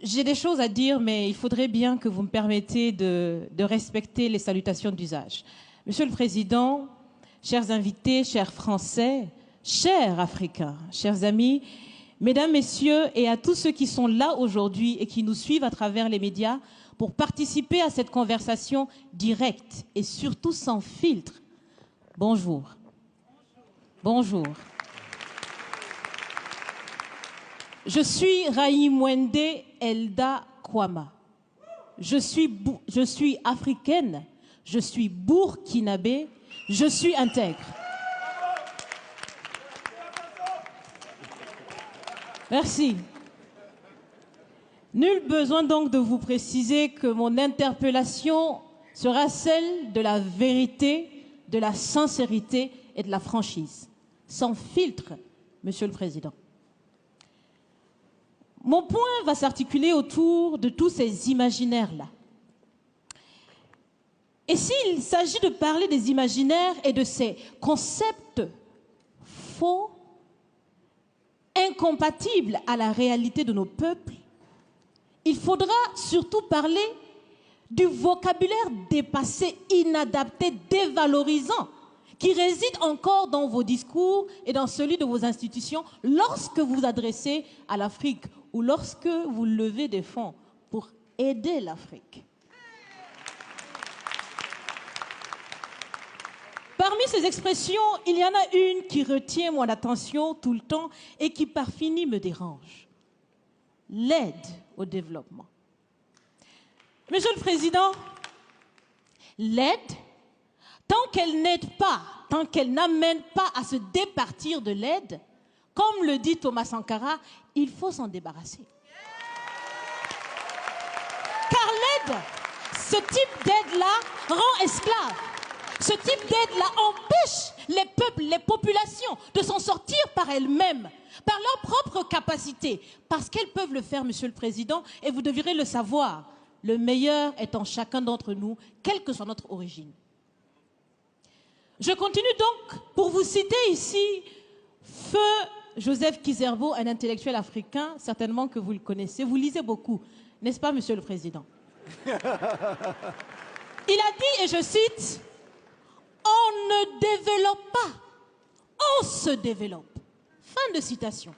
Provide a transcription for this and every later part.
J'ai des choses à dire, mais il faudrait bien que vous me permettiez de respecter les salutations d'usage. Monsieur le Président, chers invités, chers Français, chers Africains, chers amis, Mesdames, Messieurs, et à tous ceux qui sont là aujourd'hui et qui nous suivent à travers les médias pour participer à cette conversation directe et surtout sans filtre. Bonjour. Bonjour. Je suis Raïmwende Elda Kwama. Je suis africaine, je suis burkinabé, je suis intègre. Merci. Nul besoin donc de vous préciser que mon interpellation sera celle de la vérité, de la sincérité et de la franchise. Sans filtre, Monsieur le Président. Mon point va s'articuler autour de tous ces imaginaires-là. Et s'il s'agit de parler des imaginaires et de ces concepts faux, incompatibles à la réalité de nos peuples, il faudra surtout parler du vocabulaire dépassé, inadapté, dévalorisant, qui réside encore dans vos discours et dans celui de vos institutions lorsque vous vous adressez à l'Afrique ou lorsque vous levez des fonds pour aider l'Afrique. Parmi ces expressions, il y en a une qui retient mon attention tout le temps et qui par fini me dérange. L'aide au développement. Monsieur le Président, l'aide, tant qu'elle n'aide pas, tant qu'elle n'amène pas à se départir de l'aide, comme le dit Thomas Sankara, il faut s'en débarrasser. Car l'aide, ce type d'aide-là rend esclave. Ce type d'aide-là empêche les peuples, les populations de s'en sortir par elles-mêmes, par leur propre capacité, parce qu'elles peuvent le faire, Monsieur le Président, et vous devriez le savoir. Le meilleur est en chacun d'entre nous, quelle que soit notre origine. Je continue donc pour vous citer ici Feu Joseph Kizerbo, un intellectuel africain, certainement que vous le connaissez. Vous lisez beaucoup, n'est-ce pas, Monsieur le Président? Il a dit, et je cite, « On ne développe pas, on se développe. » Fin de citation.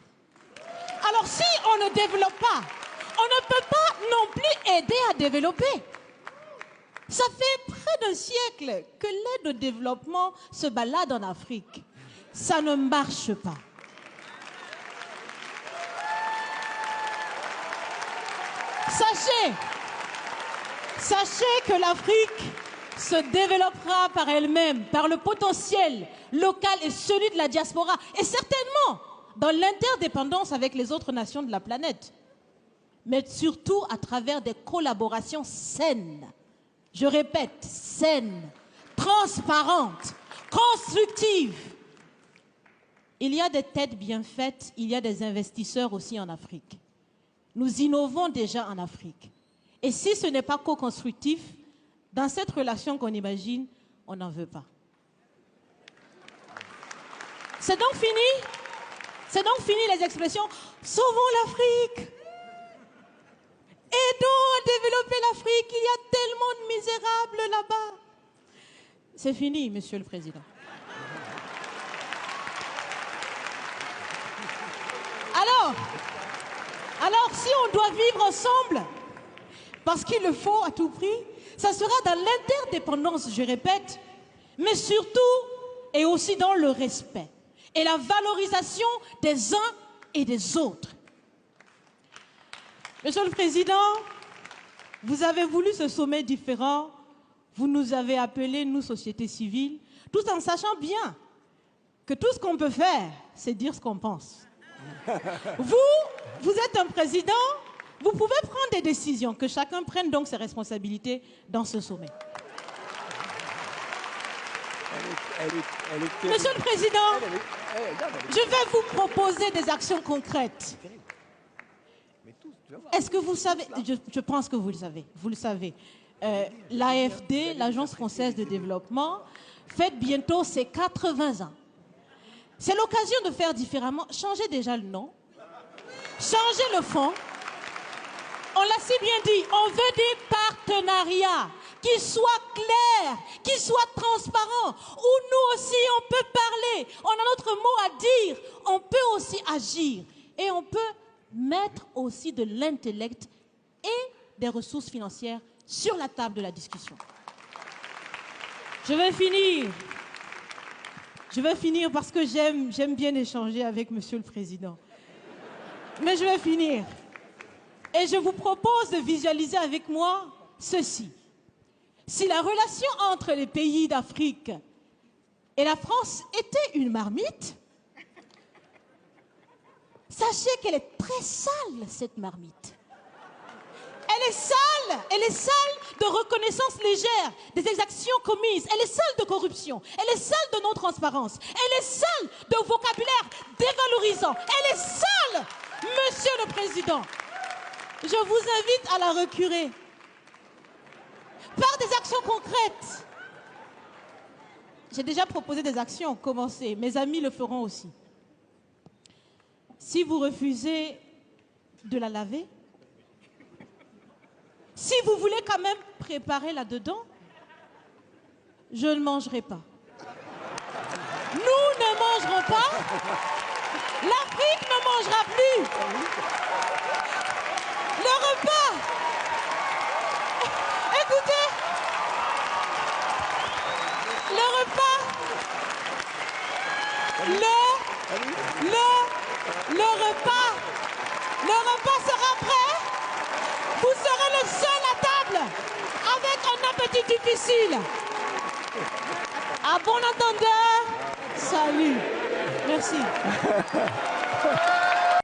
Alors si on ne développe pas, on ne peut pas non plus aider à développer. Ça fait près d'un siècle que l'aide au développement se balade en Afrique. Ça ne marche pas. Sachez que l'Afrique se développera par elle-même, par le potentiel local et celui de la diaspora, et certainement dans l'interdépendance avec les autres nations de la planète, mais surtout à travers des collaborations saines. Je répète, saines, transparentes, constructives. Il y a des têtes bien faites, il y a des investisseurs aussi en Afrique. Nous innovons déjà en Afrique. Et si ce n'est pas co-constructif, dans cette relation qu'on imagine, on n'en veut pas. C'est donc fini? C'est donc fini les expressions « Sauvons l'Afrique !» Aidons à développer l'Afrique, il y a tellement de misérables là-bas. C'est fini, Monsieur le Président. Alors, si on doit vivre ensemble, parce qu'il le faut à tout prix, ça sera dans l'interdépendance, je répète, mais surtout et aussi dans le respect et la valorisation des uns et des autres. Monsieur le Président, vous avez voulu ce sommet différent, vous nous avez appelés, nous, société civile, tout en sachant bien que tout ce qu'on peut faire, c'est dire ce qu'on pense. Vous êtes un président, vous pouvez prendre des décisions, que chacun prenne donc ses responsabilités dans ce sommet. Monsieur le Président, je vais vous proposer des actions concrètes. Est-ce que vous savez, je pense que vous le savez, l'AFD, l'Agence française de développement, fête bientôt ses 80 ans. C'est l'occasion de faire différemment. Changez déjà le nom, changez le fond. On On l'a si bien dit, on veut des partenariats qui soient clairs, qui soient transparents, où nous aussi on peut parler, on a notre mot à dire, on peut aussi agir et on peut mettre aussi de l'intellect et des ressources financières sur la table de la discussion. Je vais finir parce que j'aime bien échanger avec Monsieur le Président. Mais je vais finir. Et je vous propose de visualiser avec moi ceci. Si la relation entre les pays d'Afrique et la France était une marmite, sachez qu'elle est très sale, cette marmite. Elle est sale de reconnaissance légère des exactions commises. Elle est sale de corruption. Elle est sale de non-transparence. Elle est sale de vocabulaire dévalorisant. Elle est sale, Monsieur le Président. Je vous invite à la recurer par des actions concrètes. J'ai déjà proposé des actions, commencez. Mes amis le feront aussi. Si vous refusez de la laver, si vous voulez quand même préparer là-dedans, je ne mangerai pas. Nous ne mangerons pas. L'Afrique ne mangera plus. Le repas. Écoutez. Le repas. Le repas sera prêt. Vous serez le seul à table avec un appétit difficile. À bon entendeur, salut. Merci.